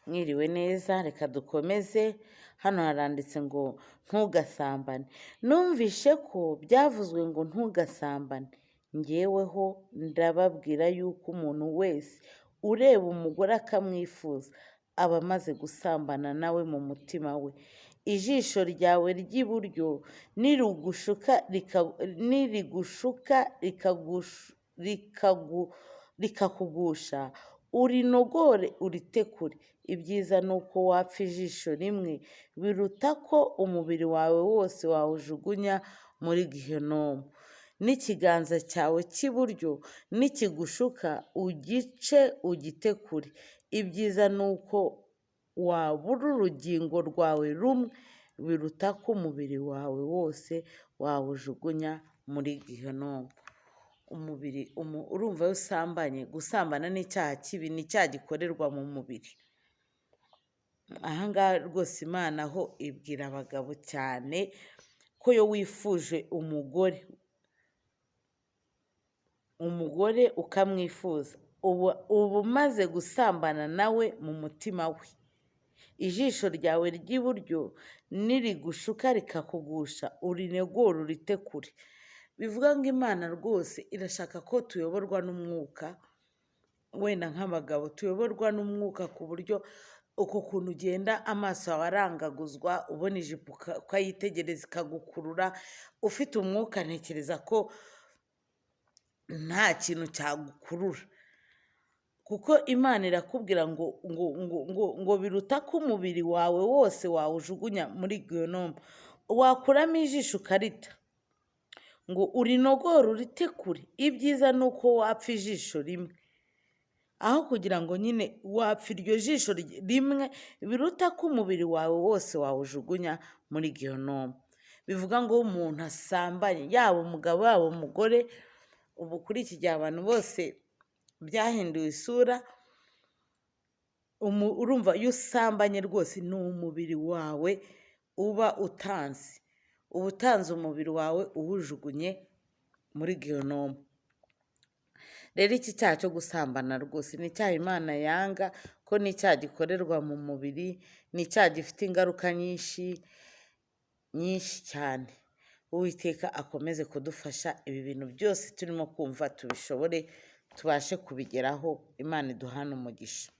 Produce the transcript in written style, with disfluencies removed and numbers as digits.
Mwiriwe neza, reka dukomeze. Hano haranditse ngo ntugasambane. Numvishe ko byavuzwe ngo ntugasambane. Njyeweho ndababwira yuko umuntu wese ureba umugore akamwifuza aba amaze gusambana nawe mu mutima we. Ijisho ryawe ry'iburyo nirigushuka rikakugusha, urinogore uritekure. Ibyiza ni uko wapfa ijisho rimwe biruta ko umubiri wawe wose wawujugunya muri gihenomu. N'ikiganza cyawe cy'iburyo nikigushuka ugice ugitekure. Ibyiza ni uko wabura urugingo rwawe rumwe biruta ko umubiri wawe wose wawujugunya muri gihenomu. Urumva iyo usambanye, gusambana ni icyaha kibi, ni icyaha gikorerwa mu mubiri. Ahangaha rwose Imana ho ibwira abagabo cyane ko iyo wifuje umugore ukamwifuza uba umaze gusambana nawe mu mutima we. Ijisho ryawe ry'iburyo nirigushuka rikakugusha, urinegure uritekure. Bivuga ngo Imana rwose irashaka ko tuyoborwa n'umwuka, wenda nk'abagabo tuyoborwa n'umwuka ku buryo uko kuntu ugenda amaso yawe arangaguzwa, ubona ijipo ukayitegereza ikagukurura, ufite umwuka ntekereza ko nta kintu cyagukurura. Kuko Imana irakubwira ngo biruta ko umubiri wawe wose wawujugunya muri gihenomu. Wakuramo ijisho ukarita, ngo urinogore uritekure. Ibyiza ni uko wapfa ijisho rimwe aho kugira ngo nyine wapfa iryo jisho rimwe biruta ko umubiri wawe wose wawujugunya muri gihenomu. Bivuga ngo umuntu asambanye, yaba umugabo yaba umugore, ubu kuri iki gihe abantu bose byahinduye isura. Urumva iyo usambanye rwose ni umubiri wawe uba utanze, uba utanze umubiri wawe uwujugunye muri gihenomu. Rero iki cyaha cyo gusambana rwose ni icyaha Imana yanga, ko ni icyaha gikorerwa mu mubiri, ni icyaha gifite ingaruka nyinshi cyane. Uwiteka akomeze kudufasha ibi bintu byose turimo kumva tubishobore, tubashe kubigeraho. Imana iduhane umugisha.